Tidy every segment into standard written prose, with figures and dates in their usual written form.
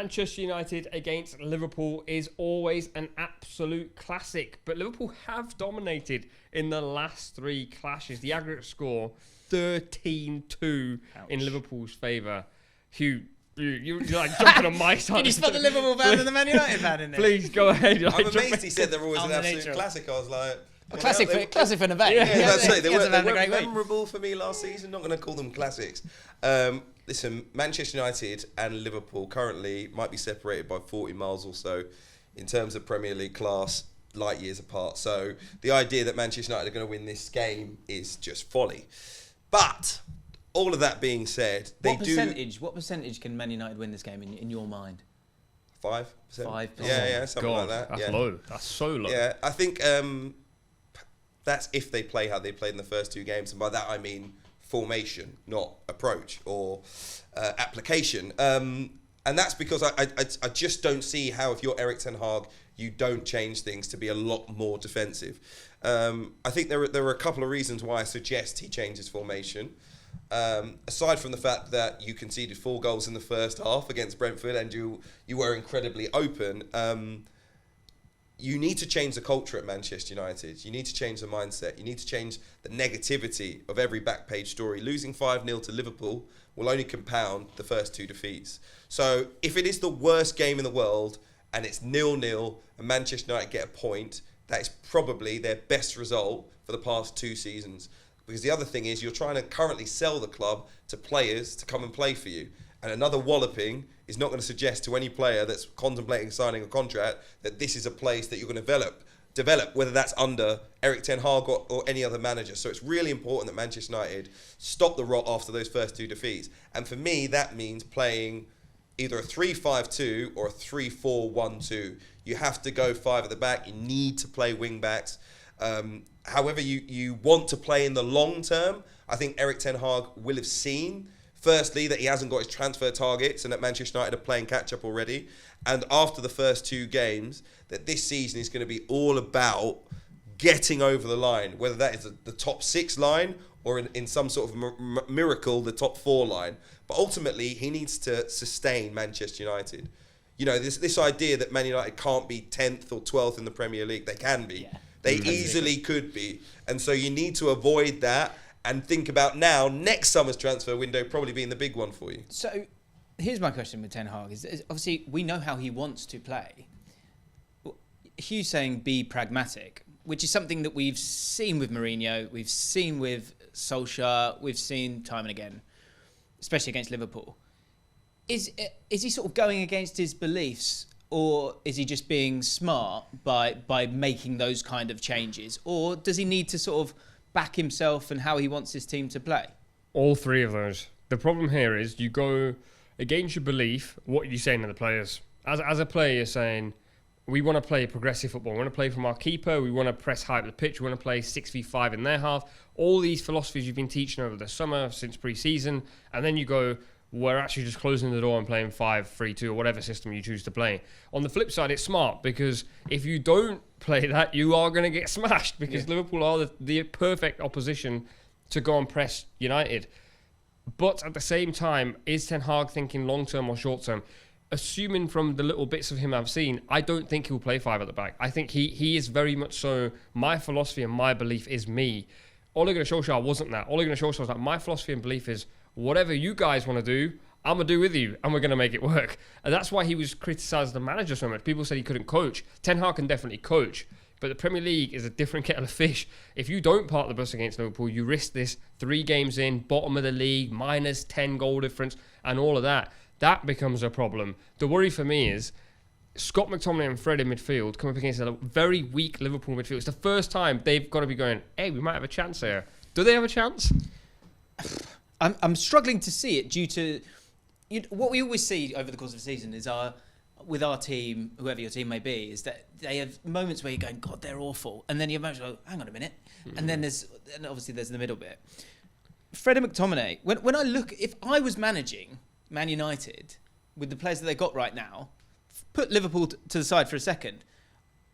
Manchester United against Liverpool is always an absolute classic, but Liverpool have dominated in the last three clashes. The aggregate score, 13-2 in Liverpool's favour. Hugh, you're like jumping on my side. Can you spot the Liverpool fan and the Man United fan in there? Please, go ahead. I'm amazed he said they're always an absolute classic. I was like... Classic for Nubaid. Yeah, they weren't memorable for me last season. Not going to call them classics. Listen, Manchester United and Liverpool currently might be separated by 40 miles or so in terms of Premier League class, light years apart. So the idea that Manchester United are going to win this game is just folly. But all of that being said, What percentage can Man United win this game in your mind? 5%. 5%. Yeah, something like that. That's low. That's so low. Yeah, I think that's if they play how they played in the first two games, and by that I mean formation, not approach or application. And that's because I just don't see how, if you're Erik Ten Hag, you don't change things to be a lot more defensive. I think there are a couple of reasons why I suggest he changes formation. Aside from the fact that you conceded 4 goals in the first half against Brentford and you were incredibly open, you need to change the culture at Manchester United. You need to change the mindset. You need to change the negativity of every back page story. Losing 5-0 to Liverpool will only compound the first 2 defeats. So if it is the worst game in the world and it's 0-0 and Manchester United get a point, that is probably their best result for the past 2 seasons. Because the other thing is, you're trying to currently sell the club to players to come and play for you. And another walloping is not going to suggest to any player that's contemplating signing a contract that this is a place that you're going to develop, whether that's under Erik Ten Hag or any other manager. So it's really important that Manchester United stop the rot after those first 2 defeats. And for me, that means playing either a 3-5-2 or a 3-4-1-2. You have to go 5 at the back. You need to play wing backs. However you want to play in the long term, I think Erik Ten Hag will have seen, firstly, that he hasn't got his transfer targets and that Manchester United are playing catch-up already. And after the first 2 games, that this season is going to be all about getting over the line, whether that is the top 6 line or in some sort of miracle, the top 4 line. But ultimately, he needs to sustain Manchester United. You know, this idea that Man United can't be 10th or 12th in the Premier League, they can be. Yeah. They easily could be. And so you need to avoid that and think about now, next summer's transfer window probably being the big one for you. So here's my question with Ten Hag. Is obviously, we know how he wants to play. Hugh's saying be pragmatic, which is something that we've seen with Mourinho, we've seen with Solskjaer, we've seen time and again, especially against Liverpool. Is he sort of going against his beliefs, or is he just being smart by making those kind of changes? Or does he need to sort of back himself and how he wants his team to play? All 3 of those. The problem here is you go against your belief. What are you saying to the players? As a player, you're saying, we want to play progressive football. We want to play from our keeper. We want to press high up the pitch. We want to play 6v5 in their half. All these philosophies you've been teaching over the summer since pre-season. And then you go, we're actually just closing the door and playing 5-3-2 or whatever system you choose to play. On the flip side, it's smart because if you don't play that, you are going to get smashed because Liverpool are the perfect opposition to go and press United. But at the same time, is Ten Hag thinking long-term or short-term? Assuming from the little bits of him I've seen, I don't think he'll play 5 at the back. I think he is very much so, my philosophy and my belief is me. Ole Gunnar Solskjaer wasn't that. Ole Gunnar Solskjaer was like, my philosophy and belief is, whatever you guys want to do, I'm going to do with you, and we're going to make it work. And that's why he was criticised the manager so much. People said he couldn't coach. Ten Hag can definitely coach, but the Premier League is a different kettle of fish. If you don't park the bus against Liverpool, you risk this 3 games in, bottom of the league, minus 10 goal difference, and all of that. That becomes a problem. The worry for me is Scott McTominay and Fred in midfield come up against a very weak Liverpool midfield. It's the first time they've got to be going, hey, we might have a chance here. Do they have a chance? I'm struggling to see it due to what we always see over the course of the season is with our team, whoever your team may be, is that they have moments where you're going, God, they're awful, and then you moments go, hang on a minute, and then obviously there's the middle bit. Fred and McTominay. When I look, if I was managing Man United with the players that they got right now, put Liverpool to the side for a second,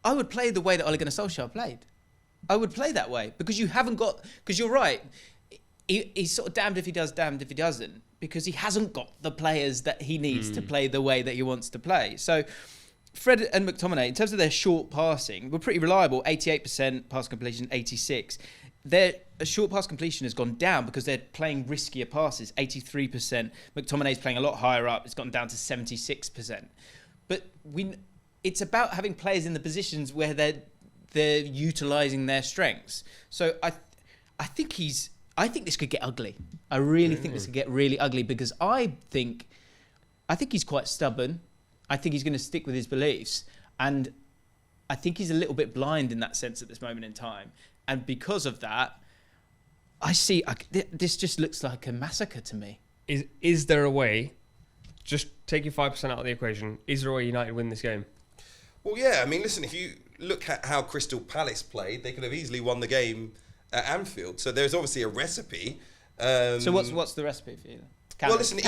I would play the way that Ole Gunnar Solskjaer played. I would play that way because you haven't got. Because you're right. he's sort of damned if he does, damned if he doesn't, because he hasn't got the players that he needs to play the way that he wants to play. So Fred and McTominay, in terms of their short passing, were pretty reliable. 88% pass completion, 86%. Their short pass completion has gone down because they're playing riskier passes, 83%. McTominay's playing a lot higher up. It's gone down to 76%. But it's about having players in the positions where they're utilising their strengths. So I think this could get ugly. I really think this could get really ugly, because I think he's quite stubborn. I think he's going to stick with his beliefs, and I think he's a little bit blind in that sense at this moment in time. And because of that, this just looks like a massacre to me. Is there a way? Just take your 5% out of the equation. Is there a way United win this game? Well, yeah. I mean, listen, if you look at how Crystal Palace played, they could have easily won the game at Anfield. So there's obviously a recipe. So what's the recipe for you? Well, listen,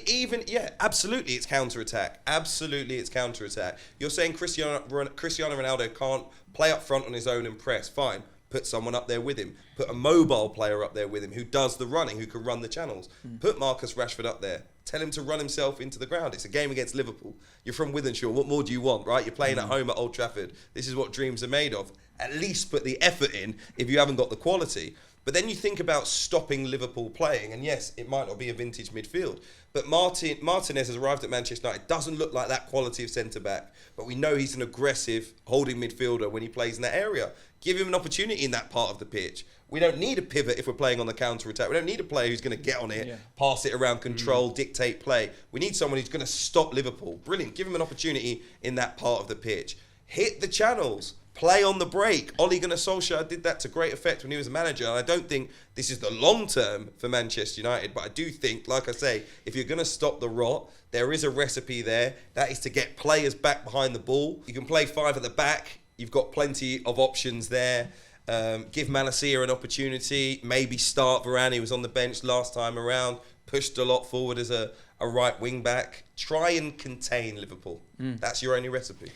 even absolutely, it's counter-attack. Absolutely, it's counter-attack. You're saying Cristiano Ronaldo can't play up front on his own and press. Fine. Put someone up there with him. Put a mobile player up there with him who does the running, who can run the channels. Put Marcus Rashford up there. Tell him to run himself into the ground. It's a game against Liverpool. You're from Woozencroft. What more do you want, right? You're playing at home at Old Trafford. This is what dreams are made of. At least put the effort in if you haven't got the quality. But then you think about stopping Liverpool playing, and yes, it might not be a vintage midfield, but Martinez has arrived at Manchester United. Doesn't look like that quality of centre-back, but we know he's an aggressive holding midfielder when he plays in that area. Give him an opportunity in that part of the pitch. We don't need a pivot if we're playing on the counter-attack. We don't need a player who's going to get on it, pass it around, control, dictate play. We need someone who's going to stop Liverpool. Brilliant. Give him an opportunity in that part of the pitch. Hit the channels. Play on the break. Ole Gunnar Solskjaer did that to great effect when he was a manager. And I don't think this is the long term for Manchester United. But I do think, like I say, if you're going to stop the rot, there is a recipe there. That is to get players back behind the ball. You can play 5 at the back. You've got plenty of options there. Give Malacia an opportunity. Maybe start Varane. He was on the bench last time around. Pushed a lot forward as a right wing back. Try and contain Liverpool. That's your only recipe.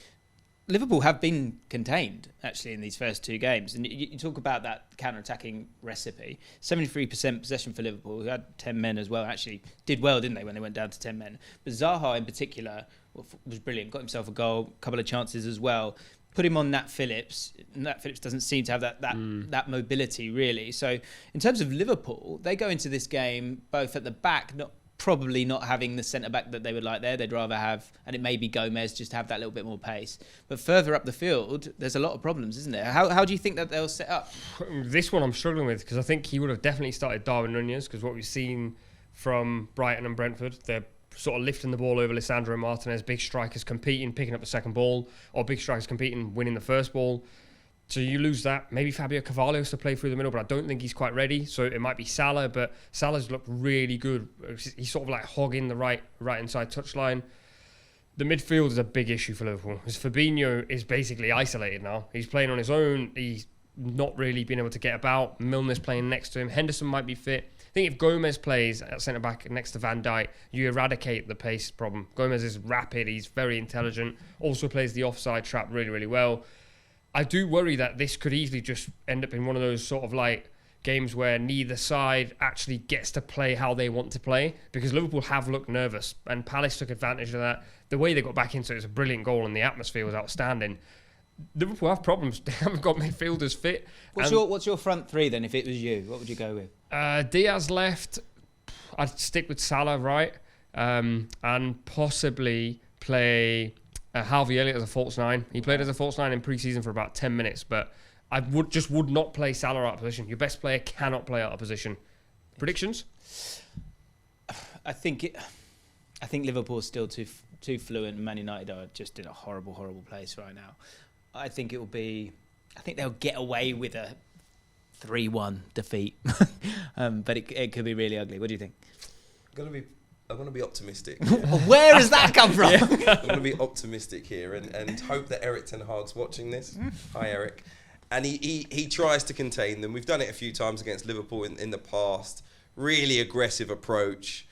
Liverpool have been contained, actually, in these first 2 games. And you talk about that counter-attacking recipe. 73% possession for Liverpool, who had 10 men as well, actually did well, didn't they, when they went down to 10 men. But Zaha, in particular, was brilliant. Got himself a goal, a couple of chances as well. Put him on Nat Phillips. Nat Phillips doesn't seem to have that mobility, really. So in terms of Liverpool, they go into this game both at the back, probably not having the centre-back that they would like there. They'd rather have, and it may be Gomez, just to have that little bit more pace. But further up the field, there's a lot of problems, isn't there? How do you think that they'll set up? This one I'm struggling with, because I think he would have definitely started Darwin Nunez, because what we've seen from Brighton and Brentford, they're sort of lifting the ball over Lisandro Martinez, big strikers competing, picking up the second ball, or big strikers competing, winning the first ball. So you lose that. Maybe Fabio Carvalho's to play through the middle, but I don't think he's quite ready. So it might be Salah, but Salah's looked really good. He's sort of like hogging the right inside touchline. The midfield is a big issue for Liverpool, because Fabinho is basically isolated now. He's playing on his own. He's not really been able to get about. Milner's playing next to him. Henderson might be fit. I think if Gomez plays at centre-back next to Van Dijk, you eradicate the pace problem. Gomez is rapid. He's very intelligent. Also plays the offside trap really, really well. I do worry that this could easily just end up in one of those sort of like games where neither side actually gets to play how they want to play, because Liverpool have looked nervous and Palace took advantage of that. The way they got back into it was a brilliant goal and the atmosphere was outstanding. Liverpool have problems. They haven't got midfielders fit. What's your front 3 then, if it was you? What would you go with? Diaz left. I'd stick with Salah, right? And possibly play Harvey Elliott as a false 9. He played as a false 9 in pre-season for about 10 minutes, but I would not play Salah out of position. Your best player cannot play out of position. Predictions? I think Liverpool is still too fluent. Man United are just in a horrible, horrible place right now. I think they'll get away with a 3-1 defeat, but it could be really ugly. What do you think? I'm going to be optimistic. Where has that come from? I'm going to be optimistic here and hope that Erik Ten Hag's watching this. Hi, Erik. And he tries to contain them. We've done it a few times against Liverpool in the past. Really aggressive approach.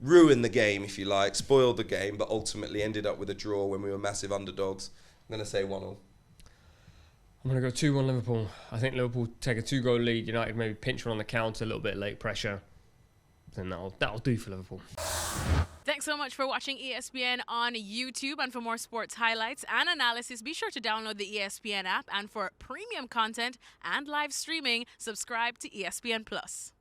Ruined the game, if you like. Spoiled the game, but ultimately ended up with a draw when we were massive underdogs. I'm going to say 1-1. I'm going to go 2-1 Liverpool. I think Liverpool take a 2-goal lead. United maybe pinch one on the counter, a little bit of late pressure. Then that'll do for Liverpool. Thanks so much for watching ESPN on YouTube. And for more sports highlights and analysis, be sure to download the ESPN app. And for premium content and live streaming, subscribe to ESPN Plus.